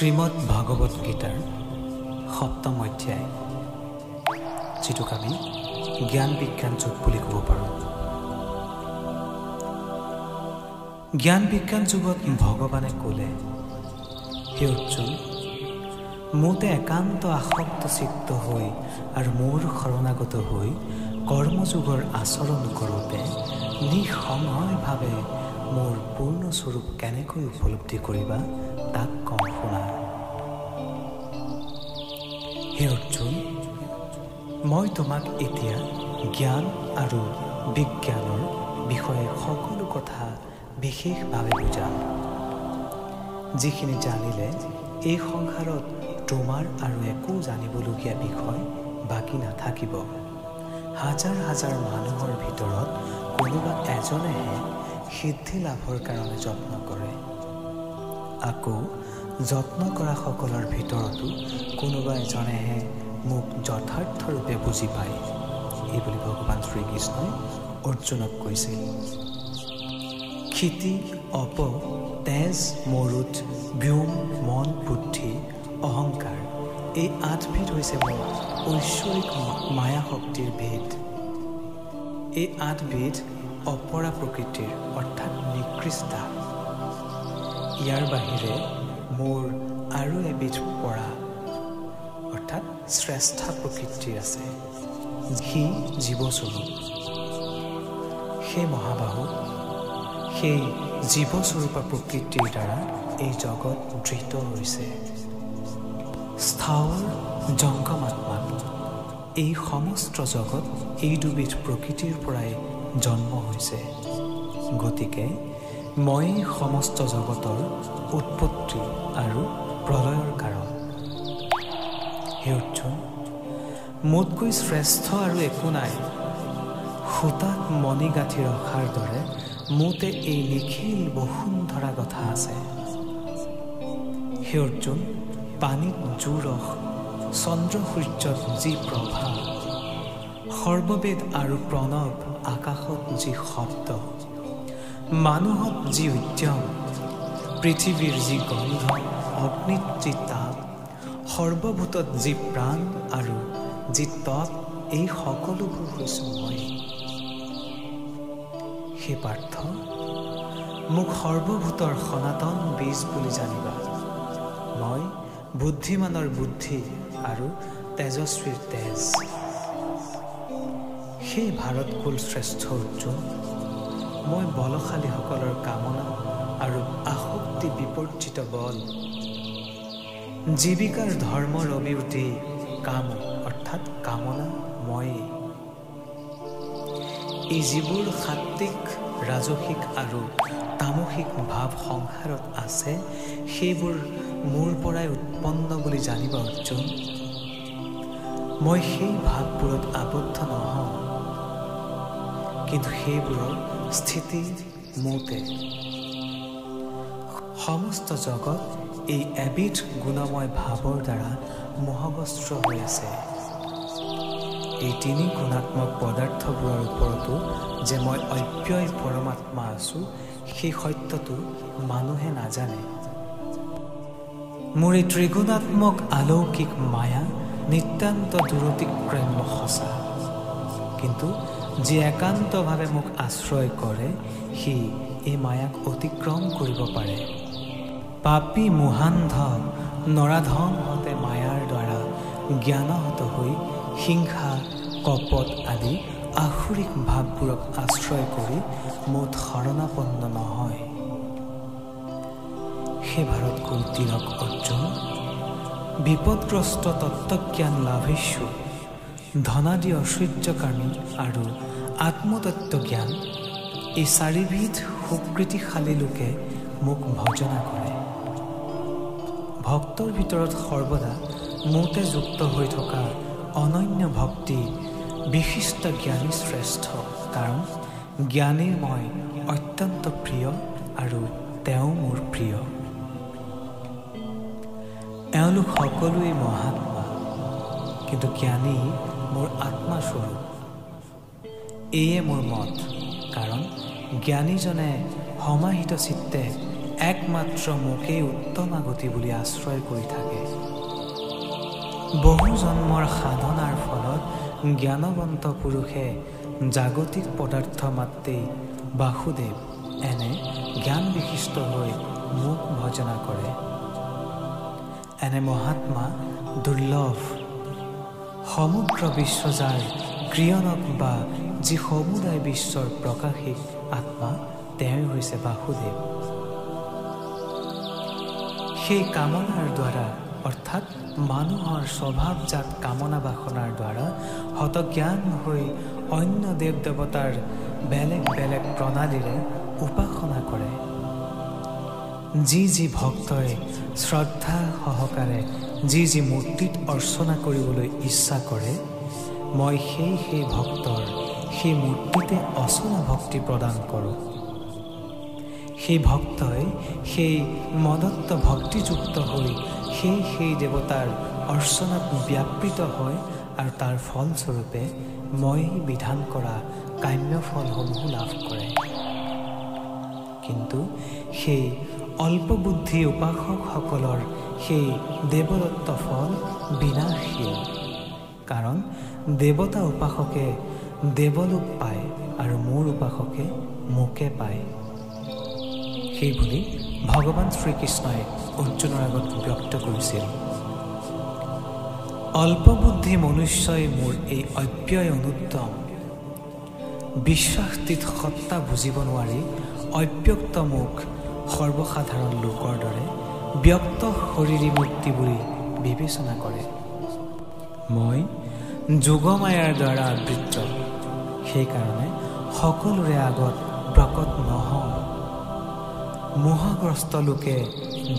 শ্ৰীমদ ভাগৱত গীতাৰ সপ্তম অধ্যায়, যিটোক আমি জ্ঞান বিজ্ঞান যুগ বুলি ক'ব পাৰোঁ। জ্ঞান বিজ্ঞান যুগত ভগৱানে ক'লে, হে অৰ্জুন, মোতে একান্ত আসক্ত চিত্ত হৈ আৰু মোৰ শৰণাগত হৈ কৰ্মযোগৰ আচৰণ কৰোঁতে নিঃসংশয়ভাৱে মোৰ পূৰ্ণ স্বৰূপ কেনেকৈ উপলব্ধি কৰিবা তাক কওঁ শুনা। হে অৰ্জুন, মই তোমাক এতিয়া জ্ঞান আৰু বিজ্ঞানৰ বিষয়ে সকলো কথা বিশেষভাৱে বুজাম, যিখিনি জানিলে এই সংসাৰত তোমাৰ আৰু একো জানিবলগীয়া বিষয় বাকী নাথাকিব। হাজাৰ হাজাৰ মানুহৰ ভিতৰত কোনোবা এজনেহে সিদ্ধি লাভৰ কাৰণে যত্ন কৰে, আকৌ যত্ন কৰা সকলৰ ভিতৰতো কোনোবা এজনেহে মোক যথাৰ্থৰূপে বুজি পায়, এইবুলি ভগৱান শ্ৰীকৃষ্ণই অৰ্জুনক কৈছিল। ক্ষিতি, অপ, তেজ, মৰুত, ব্যোম, মন, বুদ্ধি, অহংকাৰ, এই 8 ভেদ হৈছে মোৰ ঐশ্বৰিক মায়া শক্তিৰ ভেদ। এই 8 ভেদ অপৰা প্ৰকৃতিৰ অৰ্থাৎ নিকৃষ্টা। ইয়াৰ বাহিৰে মোৰ আৰু এবিধ পৰা অৰ্থাৎ শ্ৰেষ্ঠা প্ৰকৃতিৰ আছে, সি জীৱস্বৰূপ। সেই মহাবাহু, সেই জীৱস্বৰূপা প্ৰকৃতিৰ দ্বাৰা এই জগত ধৃত হৈছে। স্থাৱৰ জংগমাত্মাত এই সমস্ত জগত এই দুবিধ প্ৰকৃতিৰ পৰাই জন্ম হৈছে। গতিকে মই সমস্ত জগতৰ উৎপত্তি আৰু প্ৰলয়ৰ কাৰণ। হে অৰ্জুন, মোতকৈ শ্ৰেষ্ঠ আৰু একো নাই। সূতাত মণি গাঁঠি ৰখাৰ দৰে মোতে এই নিখিল বসুন্ধৰা কথা আছে। হে অৰ্জুন, পানীত জু ৰস, চন্দ্ৰ সূৰ্যত যি প্ৰভা, সৰ্ববেদ আৰু প্ৰণৱ, আকাশত যি শব্দ, মানুহত যি উদ্যম, পৃথিৱীৰ যি গন্ধ, অগ্নিত যি তাপ, সৰ্বভূতত যি প্ৰাণ আৰু যি তপ, এই সকলোবোৰ হৈছোঁ মই। সেই পাৰ্থ, মোক সৰ্বভূতৰ সনাতন বীজ বুলি জানিবা। মই বুদ্ধিমানৰ বুদ্ধি আৰু তেজস্বীৰ তেজ। সেই ভাৰতকুল শ্ৰেষ্ঠ অৰ্জুন, মই বলশালীসকলৰ কামনা আৰু আসক্তি বিপৰ্জিত বল, জীৱিকাৰ ধৰ্মৰ অভিৱৃদ্ধি কাম অৰ্থাৎ কামনা ময়েই। এই যিবোৰ সাত্বিক, ৰাজসিক আৰু তামসিক ভাৱ সংসাৰত আছে, সেইবোৰ মোৰ পৰাই উৎপন্ন বুলি জানিবা অৰ্জুন। মই সেই ভাৱবোৰত আবদ্ধ নহওঁ, কিন্তু সেইবোৰৰ স্থিতি মোতে। সমস্ত জগত এই এবিধ গুণময় ভাৱৰ দ্বাৰা মোহগ্ৰস্ত হৈ আছে। এই 3 গুণাত্মক পদাৰ্থবোৰৰ ওপৰতো যে মই অব্যয় পৰমাত্মা আছোঁ, সেই সত্যটো মানুহে নাজানে। মোৰ এই ত্ৰিগুণাত্মক আলৌকিক মায়া নিতান্ত দূৰতিক্ৰম্য সঁচা, কিন্তু যি একান্তভাৱে মোক আশ্ৰয় কৰে, সি এই মায়াক অতিক্ৰম কৰিব পাৰে। পাপী মোহান্ধ নৰাধমহঁতে মায়াৰ দ্বাৰা জ্ঞানহত হৈ হিংসা, কপট আদি আসুৰিক ভাৱবোৰক আশ্ৰয় কৰি মোত শৰণাপন্ন নহয়। সেই ভাৰতকুল তিলক অৰ্জুন, বিপদগ্ৰস্ত তত্ত্বজ্ঞান লাভেচ্ছু, ধনাদি ঐশ্বৰ্যকামী আৰু আত্মতত্ত্ব জ্ঞান, এই 4 বিধ সুকৃতিশালী লোকে মোক ভজনা কৰে। ভক্তৰ ভিতৰত সৰ্বদা মোতে যুক্ত হৈ থকা অনন্য ভক্তি বিশিষ্ট জ্ঞানী শ্ৰেষ্ঠ, কাৰণ জ্ঞানীৰ মই অত্যন্ত প্ৰিয় আৰু তেওঁ মোৰ প্ৰিয়। এওঁলোক সকলোৱে মহাত্মা, কিন্তু জ্ঞানী মোৰ আত্মাস্বৰূপ। এয়ে মোৰ মত, কাৰণ জ্ঞানীজনে সমাহিত চিত্তে একমাত্ৰ মোকেই উত্তম গতি বুলি আশ্ৰয় কৰি থাকে। বহু জন্মৰ সাধনাৰ ফলত জ্ঞানৱন্ত পুৰুষে জাগতিক পদাৰ্থ মাত্ৰেই বাসুদেৱ এনে জ্ঞান বিশিষ্ট হৈ মোক ভজনা কৰে। এনে মহাত্মা দুৰ্লভ। সমগ্ৰ বিশ্বজাৰ ক্ৰিয়নক বা যি সমুদায় বিশ্বৰ প্ৰকাশিক আত্মা তেওঁ হৈছে বাসুদেৱ। সেই কামনাৰ দ্বাৰা অৰ্থাৎ মানুহৰ স্বভাৱজাত কামনা বাসনাৰ দ্বাৰা হতজ্ঞান হৈ অন্য দেৱ দেৱতাৰ বেলেগ বেলেগ প্ৰণালীৰে উপাসনা কৰে। যি ভক্তই শ্ৰদ্ধা সহকাৰে যি মূৰ্তিত অৰ্চনা কৰিবলৈ ইচ্ছা কৰে, মই সেই ভক্তৰ সেই মূৰ্তিতে অচলা ভক্তি প্ৰদান কৰোঁ। সেই ভক্তই সেই মদত্ত ভক্তিযুক্ত হৈ সেই দেৱতাৰ অৰ্চনাত ব্যাপৃত হয় আৰু তাৰ ফলস্বৰূপে মই বিধান কৰা কাম্য ফলসমূহ লাভ কৰে। কিন্তু সেই অল্পবুদ্ধি উপাসকসকলৰ সেই দেৱদত্ত ফল বিনাশীল। কাৰণ দেৱতা উপাসকে দেৱলোক পায় আৰু মোৰ উপাসকে মোকে পায়। সেইবুলি ভগৱান শ্ৰীকৃষ্ণই অৰ্জুনৰ আগত ব্যক্ত কৰিছিল। অল্পবুদ্ধি মনুষ্যই মোৰ এই অব্যয় অনুত্তম বিশ্বাসতীত সত্তা বুজিব নোৱাৰি অব্যক্ত মোক সৰ্বসাধাৰণ লোকৰ দৰে ব্যক্ত শৰীৰী মূৰ্তি বুলি বিবেচনা কৰে। মই যোগমায়াৰ দ্বাৰা আবৃত্ত, সেইকাৰণে সকলোৰে আগত প্ৰকট নহওঁ। মোহগ্ৰস্ত লোকে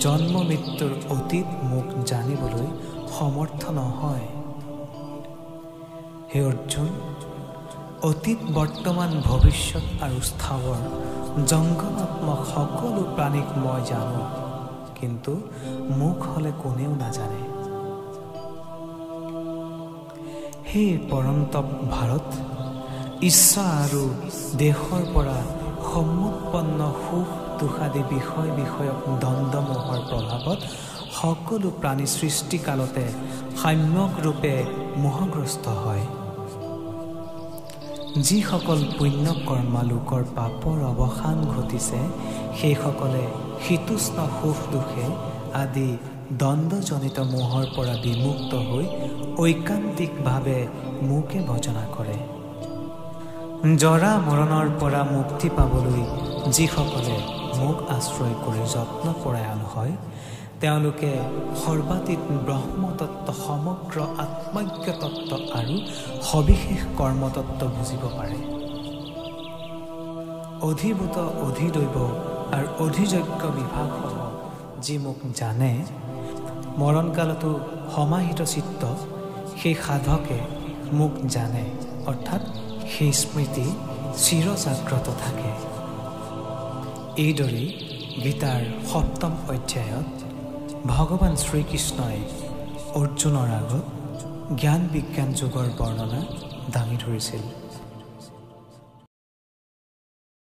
জন্ম মৃত্যুৰ অতীত মোক জানিবলৈ সমৰ্থ নহয়। হে অৰ্জুন, অতীত বৰ্তমান ভৱিষ্যত আৰু স্থাৱৰ জংগমাত্মক সকলো প্ৰাণীক মই জানো, কিন্তু মোক হ'লে কোনেও নাজানে। হে পৰন্তপ ভাৰত, ইচ্ছা আৰু দেশৰ পৰা সমুৎপন্ন সুখ দুখাদি বিষয়ক দ্বন্দ্বমোহৰ প্ৰভাৱত সকলো প্ৰাণী সৃষ্টিকালতে সাম্যক ৰূপে মোহগ্ৰস্ত হয়। যিসকল পুণ্য কৰ্মা লোকৰ পাপৰ অৱসান ঘটিছে, সেইসকলে শীতোষ্ণ সুখ দুখে আদি দ্বন্দ্বজনিত মোহৰ পৰা বিমুক্ত হৈ ঐকান্তিকভাৱে মোকে ভজনা কৰে। জৰা মৰণৰ পৰা মুক্তি পাবলৈ যিসকলে মোক আশ্ৰয় কৰি যত্নপৰায়ণ হয়, তেওঁলোকে সৰ্বাতীত ব্ৰহ্মতত্ত্ব, সমগ্ৰ আত্মজ্ঞ তত্ত্ব আৰু সবিশেষ কৰ্মতত্ত্ব বুজিব পাৰে। অধিভূত, অধিদৈৱ আৰু অধিযজ্ঞ বিভাগসহ যি মোক জানে, মৰণকালতো সমাহিত চিত্ত সেই সাধকে মোক জানে, অৰ্থাৎ সেই স্মৃতি চিৰজাগ্ৰত থাকে। এইদৰেই গীতাৰ ৭ম অধ্যায়ত ভগৱান শ্ৰীকৃষ্ণই অৰ্জুনৰ আগত জ্ঞান বিজ্ঞান যোগৰ বৰ্ণনা দাঙি ধৰিছিল।